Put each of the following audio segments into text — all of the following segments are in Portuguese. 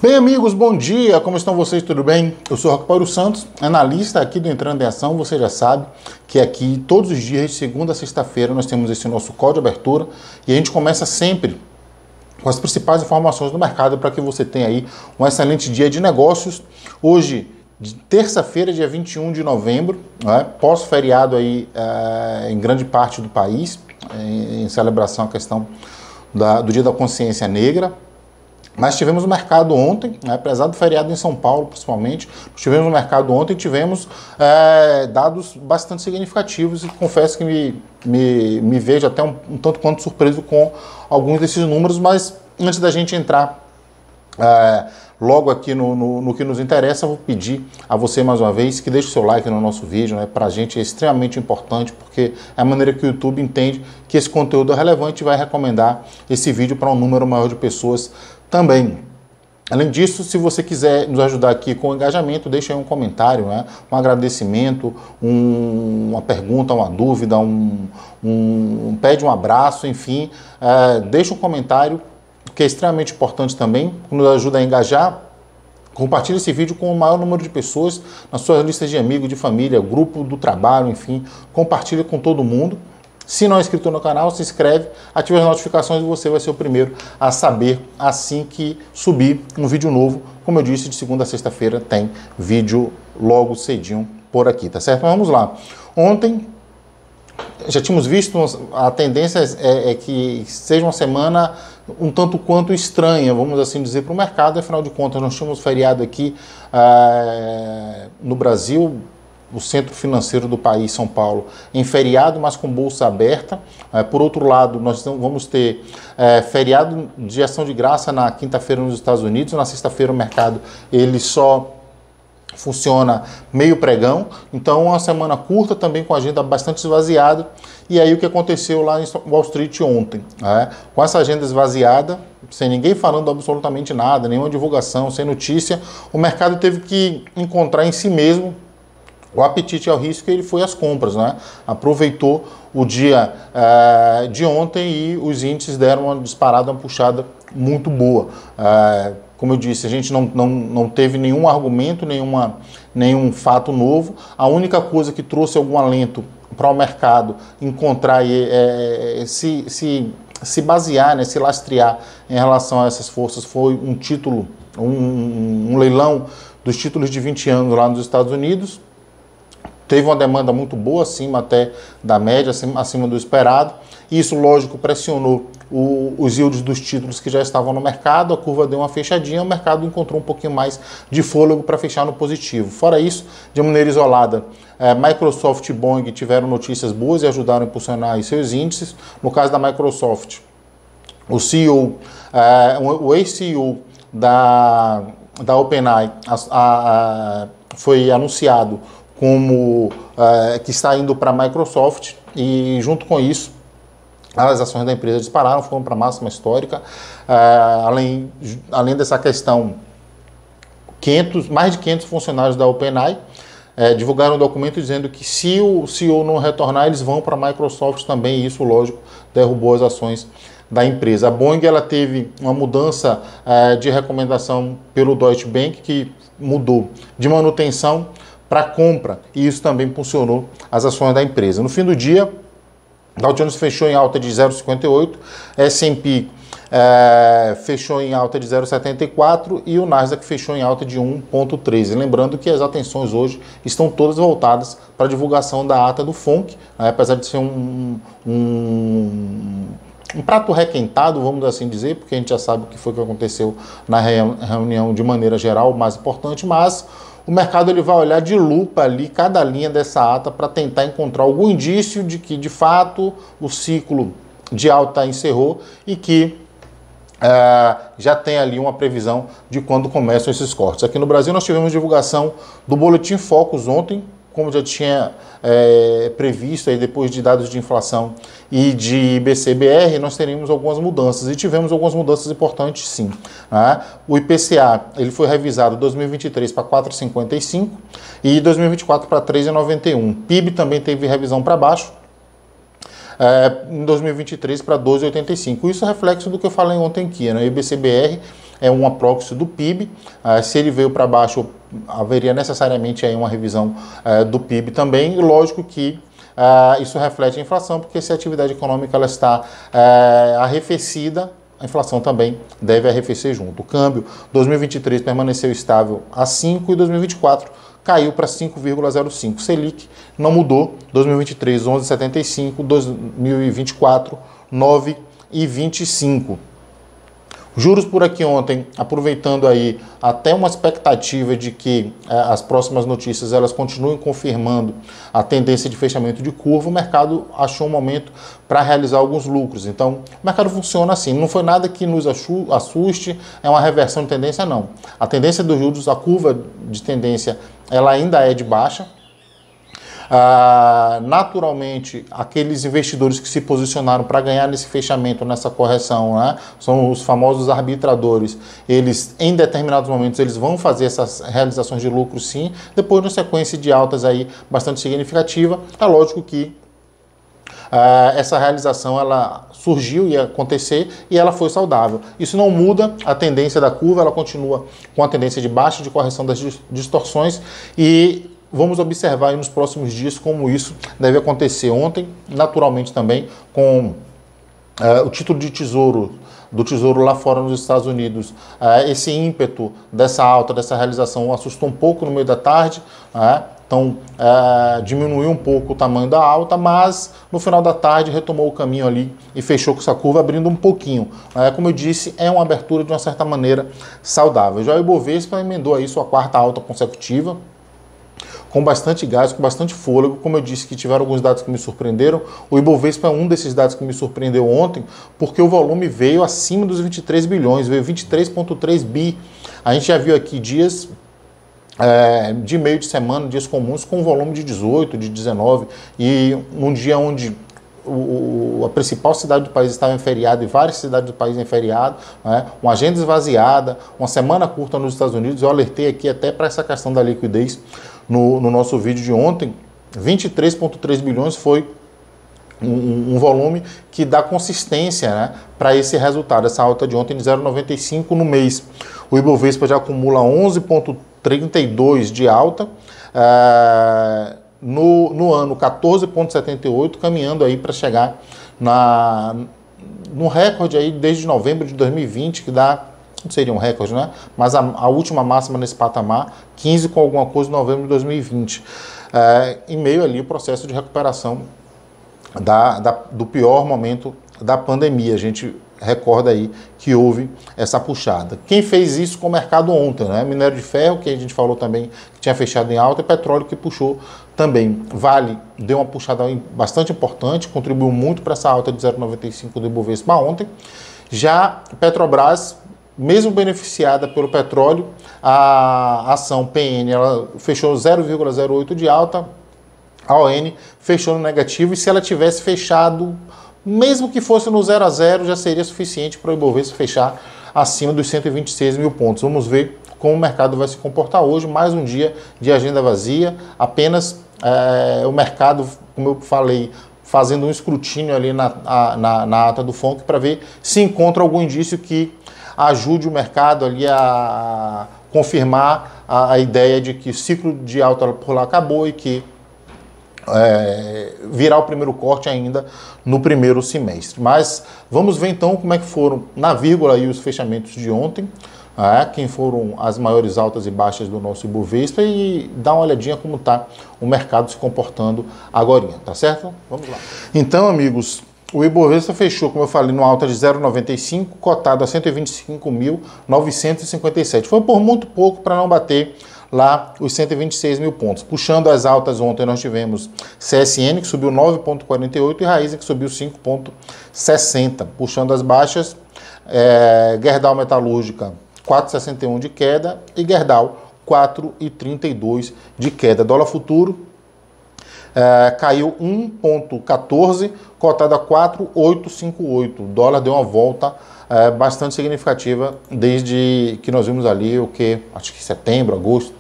Bem, amigos, bom dia, como estão vocês, tudo bem? Eu sou Roque Paulo Santos, analista aqui do Entrando em Ação. Você já sabe que aqui todos os dias, de segunda a sexta-feira, nós temos esse nosso call de abertura e a gente começa sempre com as principais informações do mercado para que você tenha aí um excelente dia de negócios. Hoje, terça-feira, dia 21 de novembro, né, pós-feriado aí em grande parte do país, em celebração à questão do Dia da Consciência Negra. Mas tivemos o mercado ontem, né, apesar do feriado em São Paulo, principalmente, tivemos o mercado ontem e tivemos dados bastante significativos e confesso que me vejo até um tanto quanto surpreso com alguns desses números, mas antes da gente entrar logo aqui no que nos interessa, eu vou pedir a você mais uma vez que deixe o seu like no nosso vídeo, né? Para a gente é extremamente importante, porque é a maneira que o YouTube entende que esse conteúdo é relevante e vai recomendar esse vídeo para um número maior de pessoas também. Além disso, se você quiser nos ajudar aqui com o engajamento, deixa aí um comentário, né? Um agradecimento, uma pergunta, uma dúvida, pede um abraço, enfim, deixa um comentário, que é extremamente importante também, nos ajuda a engajar. Compartilhe esse vídeo com o maior número de pessoas nas suas listas de amigos, de família, grupo do trabalho, enfim, compartilhe com todo mundo. Se não é inscrito no canal, se inscreve, ative as notificações e você vai ser o primeiro a saber assim que subir um vídeo novo. Como eu disse, de segunda a sexta-feira tem vídeo logo cedinho por aqui, tá certo? Mas vamos lá. Ontem já tínhamos visto, a tendência é que seja uma semana um tanto quanto estranha, vamos assim dizer, para o mercado. Afinal de contas, nós tínhamos feriado aqui no Brasil, o centro financeiro do país, São Paulo, em feriado, mas com bolsa aberta. Por outro lado, nós vamos ter feriado de ação de graça na quinta-feira nos Estados Unidos. Na sexta-feira o mercado ele só funciona meio pregão, então uma semana curta também com a agenda bastante esvaziada. E aí o que aconteceu lá em Wall Street ontem, com essa agenda esvaziada, sem ninguém falando absolutamente nada, nenhuma divulgação, sem notícia, o mercado teve que encontrar em si mesmo o apetite ao risco e ele foi às compras, né? Aproveitou o dia de ontem e os índices deram uma disparada, uma puxada muito boa. Como eu disse, a gente não teve nenhum argumento, nenhum fato novo. A única coisa que trouxe algum alento para o mercado encontrar e se basear, né, se lastrear em relação a essas forças foi um título, um leilão dos títulos de 20 anos lá nos Estados Unidos. Teve uma demanda muito boa, acima até da média, acima do esperado. Isso, lógico, pressionou os yields dos títulos que já estavam no mercado, a curva deu uma fechadinha, o mercado encontrou um pouquinho mais de fôlego para fechar no positivo. Fora isso, de maneira isolada, Microsoft e Boeing tiveram notícias boas e ajudaram a impulsionar seus índices. No caso da Microsoft, o CEO, o ex-CEO da OpenAI foi anunciado como que está indo para a Microsoft e junto com isso as ações da empresa dispararam, foram para a máxima histórica. Além dessa questão, mais de 500 funcionários da OpenAI divulgaram um documento dizendo que se o CEO não retornar, eles vão para a Microsoft também, e isso, lógico, derrubou as ações da empresa. A Boeing ela teve uma mudança de recomendação pelo Deutsche Bank, que mudou de manutenção para compra, e isso também impulsionou as ações da empresa. No fim do dia, Dow Jones fechou em alta de 0,58, S&P fechou em alta de 0,74 e o Nasdaq fechou em alta de 1,13. Lembrando que as atenções hoje estão todas voltadas para a divulgação da ata do FONC, apesar de ser um prato requentado, vamos assim dizer, porque a gente já sabe o que foi que aconteceu na reunião de maneira geral, o mais importante, mas o mercado ele vai olhar de lupa ali cada linha dessa ata para tentar encontrar algum indício de que, de fato, o ciclo de alta encerrou e que já tem ali uma previsão de quando começam esses cortes. Aqui no Brasil nós tivemos divulgação do Boletim Focus ontem, como já tinha previsto, aí depois de dados de inflação e de IBC-BR, nós teríamos algumas mudanças, e tivemos algumas mudanças importantes sim. O IPCA ele foi revisado em 2023 para 4,55 e 2024 para 3,91. PIB também teve revisão para baixo, em 2023 para 12,85. Isso é reflexo do que eu falei ontem aqui, né? O IBC-BR é uma proxy do PIB. Se ele veio para baixo, haveria necessariamente aí uma revisão do PIB também. E lógico que isso reflete a inflação, porque se a atividade econômica ela está arrefecida, a inflação também deve arrefecer junto. O câmbio 2023 permaneceu estável a 5 e 2024 caiu para 5,05. Selic não mudou, 2023 11,75, 2024 9,25. Juros por aqui ontem, aproveitando aí até uma expectativa de que as próximas notícias elas continuem confirmando a tendência de fechamento de curva, o mercado achou um momento para realizar alguns lucros. Então, o mercado funciona assim, não foi nada que nos assuste, é uma reversão de tendência, não. A tendência dos juros, a curva de tendência, ela ainda é de baixa. Naturalmente, aqueles investidores que se posicionaram para ganhar nesse fechamento, nessa correção, né, são os famosos arbitradores. Eles, em determinados momentos, eles vão fazer essas realizações de lucro, sim. Depois, na sequência de altas aí bastante significativa, é lógico que essa realização ela surgiu e ia acontecer e ela foi saudável. Isso não muda a tendência da curva, ela continua com a tendência de baixa, de correção das distorções, e vamos observar aí nos próximos dias como isso deve acontecer. Ontem, naturalmente também, com o título de tesouro, do tesouro lá fora nos Estados Unidos, esse ímpeto dessa alta, dessa realização assustou um pouco no meio da tarde, então diminuiu um pouco o tamanho da alta, mas no final da tarde retomou o caminho ali e fechou com essa curva abrindo um pouquinho. Como eu disse, é uma abertura de uma certa maneira saudável. Já o Ibovespa emendou aí sua quarta alta consecutiva, com bastante gás, com bastante fôlego. Como eu disse que tiveram alguns dados que me surpreenderam, o Ibovespa é um desses dados que me surpreendeu ontem, porque o volume veio acima dos 23 bilhões, veio 23,3 bi. A gente já viu aqui dias de meio de semana, dias comuns, com um volume de 18, de 19, e num dia onde a principal cidade do país estava em feriado e várias cidades do país em feriado, uma agenda esvaziada, uma semana curta nos Estados Unidos. Eu alertei aqui até para essa questão da liquidez no nosso vídeo de ontem. 23,3 bilhões foi um volume que dá consistência para esse resultado, essa alta de ontem de 0,95 no mês. O Ibovespa já acumula 11,32 de alta, no ano 14,78, caminhando aí para chegar no recorde aí desde novembro de 2020, que dá, não seria um recorde, né? Mas a última máxima nesse patamar, 15 com alguma coisa em novembro de 2020, em meio ali o processo de recuperação do pior momento da pandemia. A gente recorda aí que houve essa puxada. Quem fez isso com o mercado ontem, né? Minério de ferro, que a gente falou também que tinha fechado em alta, e petróleo que puxou também. Vale deu uma puxada bastante importante, contribuiu muito para essa alta de 0,95 do Ibovespa ontem. Já Petrobras, mesmo beneficiada pelo petróleo, a ação PN ela fechou 0,08 de alta, a ON fechou no negativo, e se ela tivesse fechado, mesmo que fosse no 0 a 0, já seria suficiente para o Ibovespa fechar acima dos 126 mil pontos. Vamos ver como o mercado vai se comportar hoje. Mais um dia de agenda vazia, apenas o mercado, como eu falei, fazendo um escrutínio ali na ata do FONC para ver se encontra algum indício que ajude o mercado ali a confirmar a ideia de que o ciclo de alta por lá acabou e que virá o primeiro corte ainda no primeiro semestre. Mas vamos ver então como é que foram na vírgula aí os fechamentos de ontem, quem foram as maiores altas e baixas do nosso Ibovespa, e dar uma olhadinha como está o mercado se comportando agora, tá certo? Vamos lá. Então, amigos, o Ibovespa fechou, como eu falei, no alta de 0,95, cotado a 125.957. Foi por muito pouco para não bater lá os 126 mil pontos. Puxando as altas ontem, nós tivemos CSN, que subiu 9,48, e Raízen, que subiu 5,60. Puxando as baixas, Gerdau Metalúrgica, 4,61 de queda, e Gerdau, 4,32 de queda. Dólar futuro caiu 1,14, cotado a 4,858. O dólar deu uma volta bastante significativa desde que nós vimos ali acho que setembro, agosto,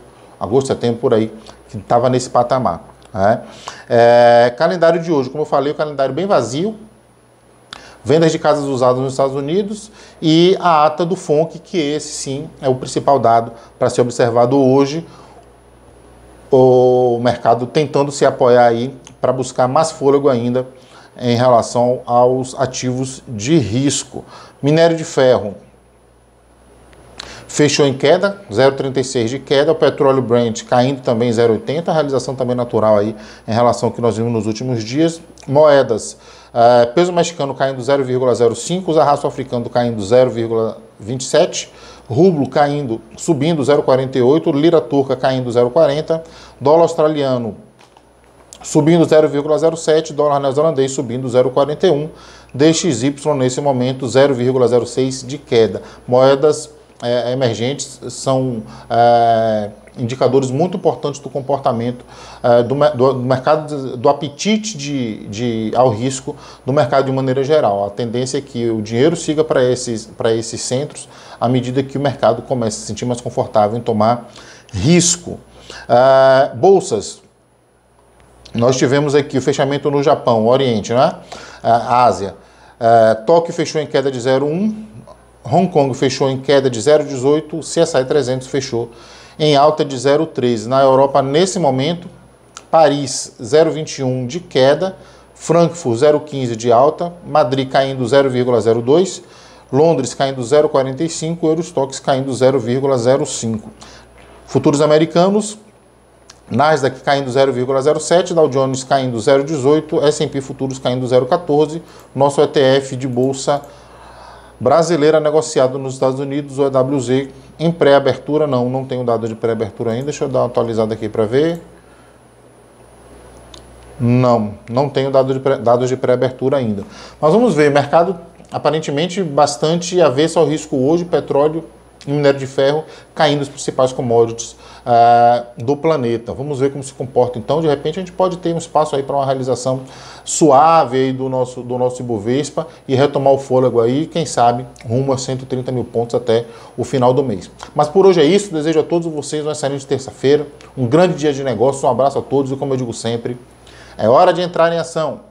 setembro, por aí, que estava nesse patamar. Calendário de hoje, como eu falei, o calendário bem vazio. vendas de casas usadas nos Estados Unidos e a ata do FONC, que esse sim é o principal dado para ser observado hoje. O mercado tentando se apoiar aí para buscar mais fôlego ainda em relação aos ativos de risco. Minério de ferro fechou em queda, 0,36 de queda. O petróleo Brent caindo também 0,80, a realização também natural aí em relação ao que nós vimos nos últimos dias. Moedas, peso mexicano caindo 0,05, o zarraço africano caindo 0,27, rublo caindo, subindo 0,48, lira turca caindo 0,40, dólar australiano subindo 0,07, dólar neozelandês subindo 0,41, DXY nesse momento 0,06 de queda. Moedas emergentes são indicadores muito importantes do comportamento do mercado, do apetite ao risco do mercado de maneira geral. A tendência é que o dinheiro siga para esses centros à medida que o mercado começa a se sentir mais confortável em tomar risco. Bolsas. Nós tivemos aqui o fechamento no Japão, Oriente, né? Ásia. Tóquio fechou em queda de 0,1, Hong Kong fechou em queda de 0,18, CSI 300 fechou em alta de 0,13. Na Europa, nesse momento, Paris 0,21 de queda, Frankfurt 0,15 de alta, Madrid caindo 0,02, Londres caindo 0,45, Eurostoxx caindo 0,05. Futuros americanos, Nasdaq caindo 0,07, Dow Jones caindo 0,18, S&P Futuros caindo 0,14, nosso ETF de bolsa brasileira negociado nos Estados Unidos, o EWZ, em pré-abertura, não tem o dado de pré-abertura ainda, deixa eu dar uma atualizada aqui para ver. Não tenho dados de pré-abertura ainda. Mas vamos ver, mercado aparentemente bastante avesso ao risco hoje, petróleo e minério de ferro caindo os principais commodities do planeta. Vamos ver como se comporta. Então, de repente, a gente pode ter um espaço aí para uma realização suave aí do nosso Ibovespa e retomar o fôlego aí, quem sabe, rumo a 130 mil pontos até o final do mês. Mas por hoje é isso. Desejo a todos vocês uma excelente terça-feira, um grande dia de negócio, um abraço a todos e, como eu digo sempre, é hora de entrar em ação.